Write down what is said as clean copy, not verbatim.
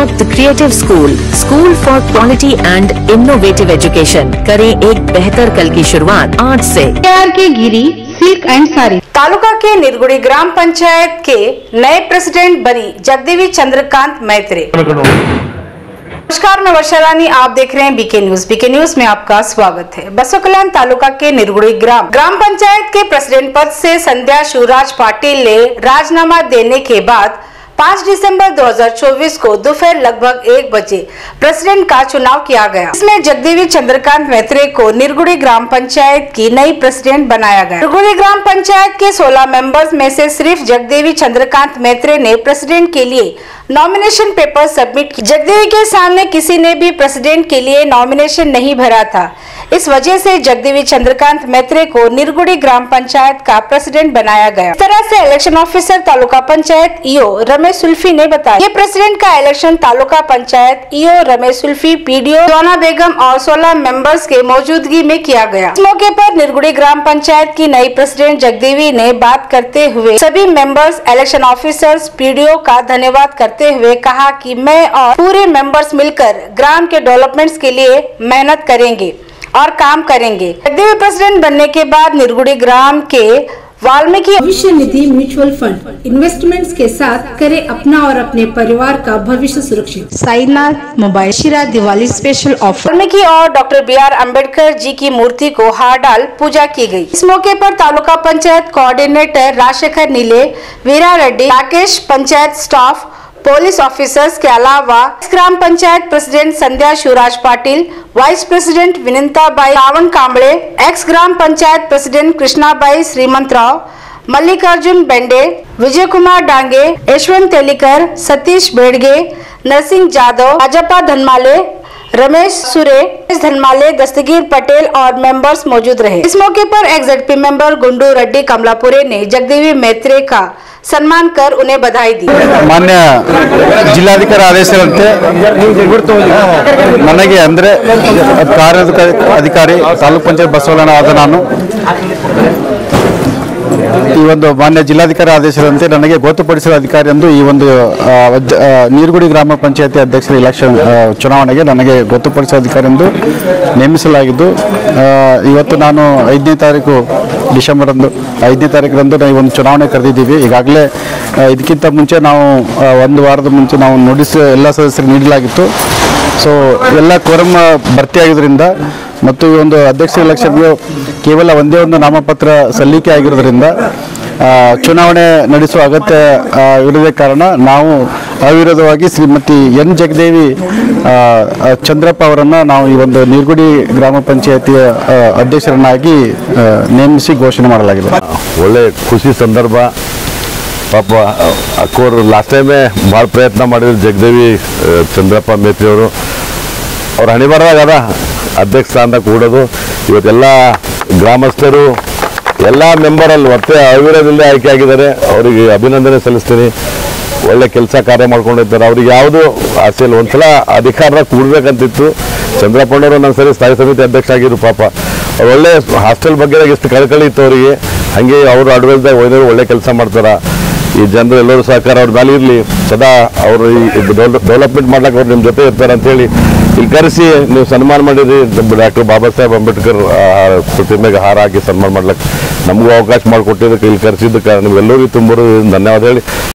The creative school for quality and innovative education. करें एक बेहतर कल की शुरुआत आज से। के गिरी सिल्क एंड साड़ी। तालुका के निर्गुड़ी ग्राम पंचायत के नए प्रेसिडेंट बनी जगदेवी चंद्रकांत मैत्रे। नमस्कार, मैं वर्षा रानी, आप देख रहे हैं बीके न्यूज में आपका स्वागत है। बसवा कल्याण तालुका के निर्गुड़ी ग्राम पंचायत के प्रेसिडेंट पद से संध्या शिवराज पाटिल ने राजीनामा देने के बाद 5 दिसंबर 2024 को दोपहर लगभग 1 बजे प्रेसिडेंट का चुनाव किया गया। इसमें जगदेवी चंद्रकांत मैत्रे को निर्गुड़ी ग्राम पंचायत की नई प्रेसिडेंट बनाया गया। निर्गुड़ी ग्राम पंचायत के 16 मेंबर्स में से सिर्फ जगदेवी चंद्रकांत मैत्रे ने प्रेसिडेंट के लिए नॉमिनेशन पेपर सबमिट किया। जगदेवी के सामने किसी ने भी प्रेसिडेंट के लिए नॉमिनेशन नहीं भरा था। इस वजह से जगदेवी चंद्रकांत मैत्रे को निर्गुड़ी ग्राम पंचायत का प्रेसिडेंट बनाया गया। इस तरह से election officer taluka panchayat EO Ramesh Sulfi ने बताया। ये प्रेसिडेंट का election taluka panchayat EO Ramesh Sulfi, PDO Jona Begum और 16 मेंबर्स के मौजूदगी में किया गया। इस मौके पर निर्गुड़ी ग्राम पंचायत की नई प्रेसिडेंट जगदेवी ने बात करते हुए सभी मेंबर्स, इलेक्शन ऑफिसर्स, पीडीओ का धन्यवाद करते हुए कहा कि मैं और पूरे मेंबर्स मिलकर ग्राम के डेवलपमेंट्स के लिए मेहनत करेंगे और काम करेंगे। जगदेवी प्रेसिडेंट बनने के बाद निर्गुड़ी ग्राम के वाल्मीकि भविष्य निधि म्यूचुअल फंड इन्वेस्टमेंट्स के साथ करे अपना और अपने परिवार का भविष्य सुरक्षित। साईनाथ मोबाइल शिरा दिवाली स्पेशल ऑफर। वाल्मीकि और डॉक्टर BR अम्बेडकर जी की मूर्ति को हार डाल पूजा की गई। इस मौके पर taluka panchayat coordinator Rajashekhar Neele, Veera Reddy, Rakesh, panchayat staff, police officers के अलावा gram panchayat president Sandhya Shivraj Patil, vice president Vinitabai Ravan Kamble, ex gram panchayat president Krishnabai Shrimantrao, Mallikarjun Bende, Vijay Kumar Dange, Yashwant Telikar, Satish Bedge, Narasimha Jadhav, BJP Dhanmale, Ramesh Sure, Dhanmale, दस्तगीर पटेल और मेंबर्स मौजूद रहे। इस मौके पर एक्स-जेडपी मेंबर गुंडू रेड्डी कमलापुरे ने जगदेवी मैत्रे का सम्मान कर उन्हें बधाई दी। मान्य जिलाधिकारी आदेशದಂತೆ ನನಗೆ ಅಂದ್ರೆ ಕಾರ್ಯಾಧಿಕಾರಿ ತಾಲೂಕು ಪಂಚಾಯತ್ ಬಸವಣ್ಣ ಆದ ನಾನು ಈ ಒಂದು ಮಾನ್ಯ ಜಿಲ್ಲಾಧಿಕಾರಿ ಆದೇಶದಂತೆ ನನಗೆ ಗೊತ್ತುಪಡಿಸಿದ ಅಧಿಕಾರಿ ಎಂದು ಈ ಒಂದು ನೀರ್ಗುಡಿ ಗ್ರಾಮ ಪಂಚಾಯತಿ ಅಧ್ಯಕ್ಷರ ಇಲೆಕ್ಷನ್ ಚುನಾವಣೆಗೆ ನನಗೆ ಗೊತ್ತುಪಡಿಸಿದ ಅಧಿಕಾರಿ ಎಂದು ನೇಮಿಸಲಾಗಿದ್ದು ಇವತ್ತು ನಾನು 5ನೇ ತಾರೀಕು ಡಿಸೆಂಬರ್ 5ನೇ ತಾರೀಕರಂದು ನಾವು ಒಂದು ಚುನಾವಣೆ ಕರೆದಿದ್ದೀವಿ। ಈಗಾಗಲೇ ಇದಕ್ಕಿಂತ ಮುಂಚೆ ನಾವು ಒಂದು ವಾರದ ಮುಂಚೆ ನಾವು ನೋಟಿಸ್ ಎಲ್ಲ ಸದಸ್ಯರಿಗೆ ನೀಡಲಾಗಿತ್ತು। ಸೊ ಎಲ್ಲ ಕೋರಮ್ ಭರ್ತಿಯಾಗಿದ್ದರಿಂದ ಮತ್ತು ಈ ಒಂದು ಅಧ್ಯಕ್ಷ ಎಲೆಕ್ಷನ್ಗೆ ಕೇವಲ ಒಂದೇ ಒಂದು ನಾಮಪತ್ರ ಸಲ್ಲಿಕೆ ಆಗಿರೋದ್ರಿಂದ ಚುನಾವಣೆ ನಡೆಸುವ ಅಗತ್ಯ ಇರದ ಕಾರಣ ನಾವು ಅವಿರೋಧವಾಗಿ ಶ್ರೀಮತಿ ಎನ್ ಜಗದೇವಿ ಚಂದ್ರಪ್ಪ ಅವರನ್ನು ನಾವು ಈ ಒಂದು ನಿರ್ಗುಡಿ ಗ್ರಾಮ ಪಂಚಾಯತಿಯ ಅಧ್ಯಕ್ಷರನ್ನಾಗಿ ನೇಮಿಸಿ ಘೋಷಣೆ ಮಾಡಲಾಗಿದೆ। ಒಳ್ಳೆ ಖುಷಿ ಸಂದರ್ಭ। ಪಾಪ ಅಕ್ಕೋರು ಲಾಸ್ಟ್ ಟೈಮೇ ಭಾಳ ಪ್ರಯತ್ನ ಮಾಡಿದ್ರು ಜಗದೇವಿ ಚಂದ್ರಪ್ಪ ಮೇತ್ರಿ ಅವರು ಅವ್ರ ಹಣೆ ಬರದಾಗ ಅಧ್ಯಕ್ಷ ಸ್ಥಾನದಾಗ ಕೂಡೋದು ಇವತ್ತೆಲ್ಲ ಗ್ರಾಮಸ್ಥರು ಎಲ್ಲ ಮೆಂಬರಲ್ಲಿ ಮತ್ತೆ ಅವಿರೋಧದಿಂದ ಆಯ್ಕೆ ಆಗಿದ್ದಾರೆ। ಅವರಿಗೆ ಅಭಿನಂದನೆ ಸಲ್ಲಿಸ್ತೀನಿ। ಒಳ್ಳೆ ಕೆಲಸ ಕಾರ್ಯ ಮಾಡ್ಕೊಂಡಿದ್ದಾರೆ। ಅವ್ರಿಗೆ ಯಾವುದು ಆಸೆಯಲ್ಲಿ ಒಂದ್ಸಲ ಅಧಿಕಾರದಾಗ ಕೂಡಬೇಕಂತಿತ್ತು। ಚಂದ್ರಪ್ಪಣ್ಣವರು ನನ್ನ ಸರಿ ಸ್ಥಾಯಿ ಸಮಿತಿ ಅಧ್ಯಕ್ಷ ಆಗಿದ್ರು। ಪಾಪ ಅವ್ರು ಒಳ್ಳೆ ಹಾಸ್ಟೆಲ್ ಬಗ್ಗೆ ಎಷ್ಟು ಕಳಕಳಿ ಇತ್ತು ಅವರಿಗೆ, ಹಾಗೆ ಅವರು ಅಡ್ವೈಸ್ದಾಗ ಹೋದವರು ಒಳ್ಳೆ ಕೆಲಸ ಮಾಡ್ತಾರೆ। ಈ ಜನರು ಎಲ್ಲರೂ ಸಹಕಾರ ಅವ್ರ ಮೇಲೆ ಇರಲಿ, ಸದಾ ಅವರು ಈ ಡೆವಲಪ್ಮೆಂಟ್ ಮಾಡ್ಲಿಕ್ಕೆ ಅವ್ರು ನಿಮ್ಮ ಜೊತೆ ಇರ್ತಾರೆ ಅಂತೇಳಿ ಇಲ್ಲಿ ಕರೆಸಿ ನೀವು ಸನ್ಮಾನ ಮಾಡಿದ್ರಿ। ಡಾಕ್ಟರ್ ಬಾಬಾ ಸಾಹೇಬ್ ಅಂಬೇಡ್ಕರ್ ಪ್ರತಿಮೆಗೆ ಹಾರ ಹಾಕಿ ಸನ್ಮಾನ ಮಾಡ್ಲಿಕ್ಕೆ ನಮಗೂ ಅವಕಾಶ ಮಾಡಿಕೊಟ್ಟಿದ್ದಕ್ಕೆ ಇಲ್ಲಿ ಕರೆಸಿದ್ದಕ್ಕೆ ನಿಮ್ಗೆಲ್ಲರಿಗೂ ತುಂಬ ಧನ್ಯವಾದ ಹೇಳಿ